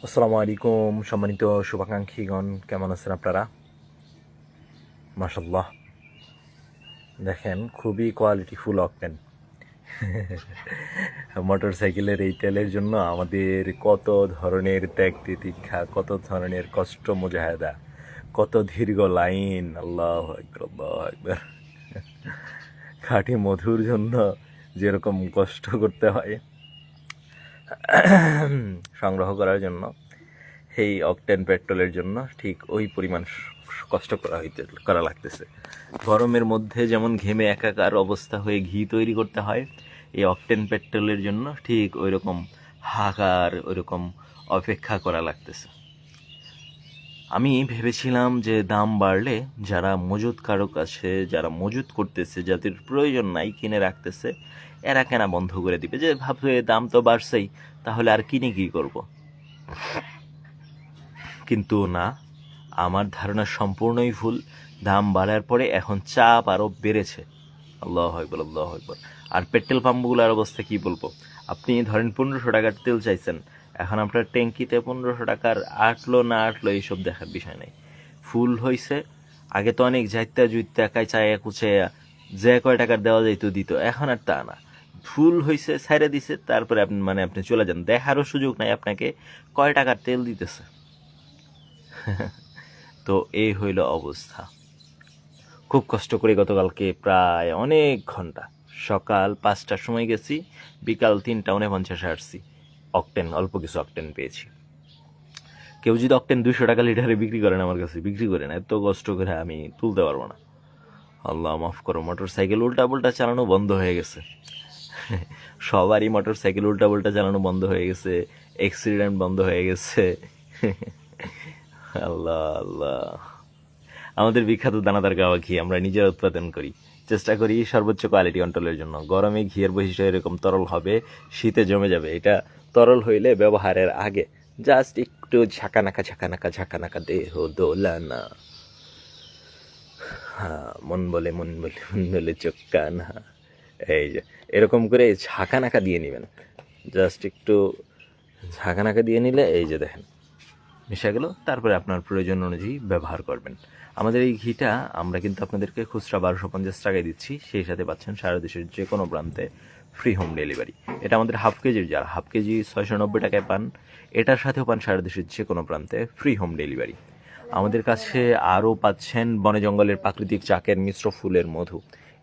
আসসালামু আলাইকুম সম্মানিত শুভাকাঙ্ক্ষীগণ, কেমন আছেন আপনারা? মাশাল্লাহ, দেখেন খুবই কোয়ালিটিফুল অকটেন। মোটর সাইকেলের এই তেলের জন্য আমাদের কত ধরনের ত্যাগ তিতিক্ষা, কত ধরনের কষ্ট মুজাহাদা, কত দীর্ঘ লাইন। আল্লাহু আকবার, আল্লাহু আকবার। খাঁটি মধুর জন্য যেরকম কষ্ট করতে হয় সংগ্রহ করার জন্য, এই অকটেন পেট্রোলের জন্য ঠিক ওই পরিমাণ কষ্ট করা লাগতেছে। গরমের মধ্যে যেমন ঘেমে একাকার অবস্থা হয়ে ঘি তৈরি করতে হয়, এই অকটেন পেট্রোলের জন্য ঠিক ওই রকম হাহাকার, ওই রকম অপেক্ষা করা লাগতেছে। আমি ভেবেছিলাম যে দাম বাড়লে যারা মজুতকারক আছে, যারা মজুত করতেছে, যাদের প্রয়োজন নাই কিনে রাখতেছে, এরা কেনা বন্ধ করে দিবে, যে ভাববে দাম তো বাড়ছেই, তাহলে আর কিনে কি করব। কিন্তু না, আমার ধারণা সম্পূর্ণই ভুল। দাম বাড়ার পরে এখন চাপ আরও বেড়েছে। আল্লাহু আকবার, আল্লাহু আকবার। আর পেট্রোল পাম্পগুলোর অবস্থা কি বলবো। আপনি ধরেন 1500 টাকার তেল চাইছেন, এখন আপনার ট্যাঙ্কিতে 1500 টাকার আটলো না আটলো এইসব দেখার বিষয় নেই। ফুল হয়েছে, আগে তো অনেক যাইতা জুইতা কাইচায়া কুচাইয়া যে কয় টাকার দেওয়া যাইতো দিত, এখন আর তা না। ফুল হয়েছে, ছাইড়া দিছে, তারপরে আপনি চলে যান, দেখারও সুযোগ নাই আপনাকে কয় টাকার তেল দিতেছে। তো এই হইল অবস্থা। খুব কষ্ট করে গতকালকে প্রায় অনেক ঘন্টা, সকাল 5টার সময় গেছি, বিকাল 3:49 আসছি। অকটেন, অল্প কিছু অকটেন পেয়েছি। কেউ যদি অকটেন 200 টাকা লিটারে বিক্রি করেন, আমার কাছে বিক্রি করেন, এত কষ্ট করে আমি তুলতে পারবো না। আল্লাহ মাফ করো। মোটর সাইকেল উল্টা পুল্টা চালানো বন্ধ হয়ে গেছে। সবারই মোটর সাইকেল উল্টা পুল্টা চালানো বন্ধ হয়ে গেছে, অ্যাক্সিডেন্ট বন্ধ হয়ে গেছে। আল্লাহ আল্লাহ। আমাদের বিখ্যাত দানাদার গাওয়া ঘি আমরা নিজেরা উৎপাদন করি, চেষ্টা করি সর্বোচ্চ কোয়ালিটি কন্ট্রোলের জন্য। গরমে ঘিয়ের বৈশিষ্ট্য এরকম তরল হবে, শীতে জমে যাবে। এটা তরল হইলে ব্যবহারের আগে জাস্ট একটু ঝাঁকানাকা ঝাঁকানাকা ঝাঁকানাকা দেহ দোলানা। হ্যাঁ, মন বলে মন বলে মন বলে চোখ কান। হ্যাঁ, এই যে এরকম করে ঝাঁকানাকা দিয়ে নেবেন, জাস্ট একটু ঝাঁকানাকা দিয়ে নিলে এই যে দেখেন মিশে গেল। তারপরে আপনার প্রয়োজন অনুযায়ী ব্যবহার করবেন। আমাদের এই ঘিটা আমরা কিন্তু আপনাদেরকে খুচরা 1250 টাকায় দিচ্ছি, সেই সাথে পাচ্ছেন সারা দেশের যে কোনো প্রান্তে ফ্রি হোম ডেলিভারি। এটা আমাদের হাফ কেজির জার, হাফ কেজি 690 টাকায় পান। এটার সাথেও পান সারা দেশের যে কোনো প্রান্তে ফ্রি হোম ডেলিভারি। আমাদের কাছে আরও পাচ্ছেন বনে জঙ্গলের প্রাকৃতিক চাকের মিশ্র ফুলের মধু।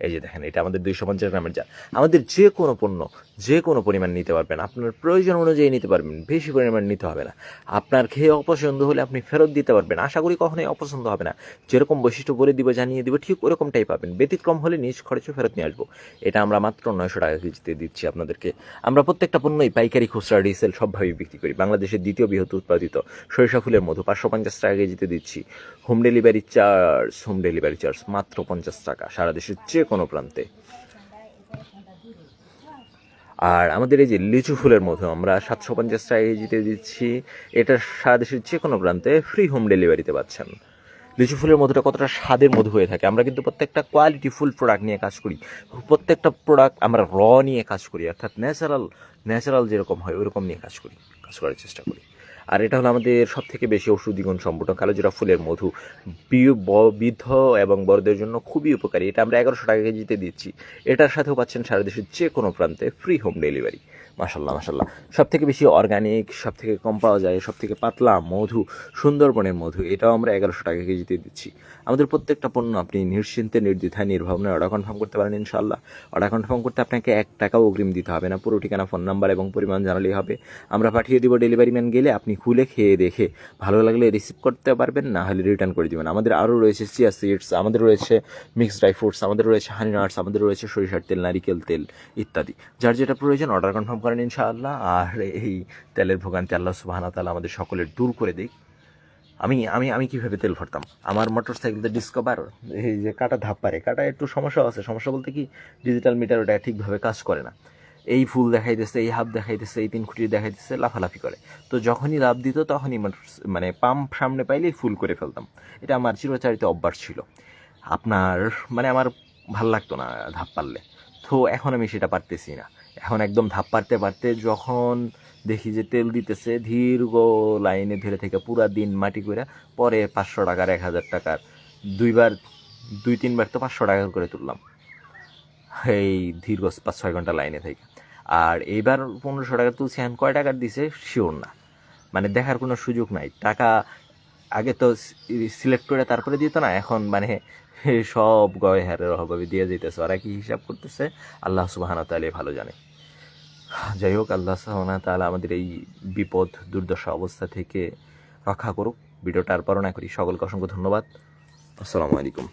এই যে দেখেন, এটা আমাদের 250 গ্রামের জার। আমাদের যে কোনো পণ্য যে কোনো পরিমাণ নিতে পারবেন, আপনার প্রয়োজন অনুযায়ী নিতে পারবেন, বেশি পরিমাণ নিতে হবে না। আপনার খেয়ে অপছন্দ হলে আপনি ফেরত দিতে পারবেন, আশা করি কখনোই অপছন্দ হবে না। যেরকম বৈশিষ্ট্য বলে দিব, জানিয়ে দিব, ঠিক ওরকমটাই পাবেন। ব্যতিক্রম হলে নিজ খরচে ফেরত নিয়ে আসবো। এটা আমরা মাত্র 900 টাকা কেজিতে দিচ্ছি আপনাদেরকে। আমরা প্রত্যেকটা পণ্যই পাইকারি, খুচরা, রিসেল সবভাবেই বিক্রি করি। বাংলাদেশের দ্বিতীয় বৃহৎ উৎপাদিত সরিষা ফুলের মধু 550 টাকা কেজিতে দিচ্ছি। হোম ডেলিভারি চার্জ মাত্র 50 টাকা, সারা দেশের যে কোনো প্রান্তে। আর আমাদের এই যে লিচু ফুলের মধু আমরা 750 টাকা কেজিতে দিচ্ছি। এটা সারা দেশের যে কোনো প্রান্তে ফ্রি হোম ডেলিভারিতে পাচ্ছেন। লিচু ফুলের মধুটা কতটা স্বাদের মধু হয়ে থাকে। আমরা কিন্তু প্রত্যেকটা কোয়ালিটি ফুল প্রোডাক্ট নিয়ে কাজ করি, প্রত্যেকটা প্রোডাক্ট আমরা নিয়ে কাজ করি, অর্থাৎ ন্যাচারাল যেরকম হয় ওইরকম নিয়ে কাজ করার চেষ্টা করি। আর এটা হলো আমাদের সব থেকে বেশি ঔষধি গুণ সম্পূর্ণ কালোজিরা ফুলের মধু, বৃদ্ধ এবং বড়দের জন্য খুবই উপকারী। এটা আমরা 1100 টাকা কেজিতে দিচ্ছি। এটার সাথেও পাচ্ছেন সারা দেশের যে কোনো প্রান্তে ফ্রি হোম ডেলিভারি। মাশাল্লাহ মাশাল্লাহ। সব থেকে বেশি অর্গানিক, সব থেকে কম পাওয়া যায়, সব থেকে পাতলা মধু সুন্দরবনের মধু, এটাও আমরা 1100 টাকা কেজিতে দিচ্ছি। আমাদের প্রত্যেকটা পণ্য আপনি নিশ্চিন্তে, নির্দ্বিধায়, নির্ভাবনায় অর্ডার কনফার্ম করতে পারেন ইনশাল্লাহ। অর্ডার কনফার্ম করতে আপনাকে 1 টাকাও অগ্রিম দিতে হবে না। পুরো ঠিকানা, ফোন নাম্বার এবং পরিমাণ জানালেই হবে, আমরা পাঠিয়ে দিব। ডেলিভারি ম্যান গেলে আপনি খুলে খেয়ে দেখে ভালো লাগলে রিসিভ করতে পারবেন, না হলে রিটার্ন করে দেবেন। আমাদের আরও রয়েছে চিয়া সিডস, আমাদের রয়েছে মিক্সড ড্রাই ফ্রুটস, আমাদের রয়েছে হানি নাটস, আমাদের রয়েছে সরিষার তেল, নারিকেল তেল ইত্যাদি। যার যেটা প্রয়োজন অর্ডার কনফার্ম করেন ইনশাআল্লাহ। আর এই তেলের ভোগান্তি আল্লাহ সুবহানাহু ওয়া তাআলা আমাদের সকলের দূর করে দিক। আমি আমি আমি কীভাবে তেল ভরতাম, আমার মোটর সাইকেলতে ডিসকভার এই যে কাটা ধাপ পারে, কাটা একটু সমস্যা আছে। সমস্যা বলতে কি, ডিজিটাল মিটার ওটা ঠিকভাবে কাজ করে না। এই ফুল দেখাইতেছে, এই হাফ দেখাইতেছে, এই 3 খুঁটি দেখাইতেছে, লাফালাফি করে। তো যখনই লাভ দিত তখনই পাম্প সামনে পাইলেই ফুল করে ফেলতাম। এটা আমার চিরচারিত অভ্যাস ছিল। আমার ভাল লাগতো না ধাপ পারলে। তো এখন আমি সেটা পারতেছি না। এখন একদম ধাপ পারতে পারতে যখন দেখি যে তেল দিতেছে দীর্ঘ লাইনে ধরে থেকে পুরা দিন মাটি করে, পরে 500 টাকার 1000 টাকার দুই তিনবার তো 500 টাকা করে তুললাম এই দীর্ঘ 5-6 ঘন্টা লাইনে থেকে। আর এইবার 1500 টাকা তুলছি, এখন কয় টাকার দিছে শিওর না, মানে দেখার কোনো সুযোগ নাই। টাকা আগে তো সিলেক্ট করে তারপরে দিত না, এখন মানে সব গয় হারের অভাবে দিয়ে যেতেছে। ওরা কি হিসাব করতেছে আল্লাহ সুবহানাহু ওয়া তাআলা ভালো জানে। যাই হোক, আল্লাহ সুবহানাহু ওয়া তাআলা আমাদের এই বিপদ দুর্দশা অবস্থা থেকে রক্ষা করুক। ভিডিওটা আর বড় না করি, সকলকে অসংখ্য ধন্যবাদ। আসসালামু আলাইকুম।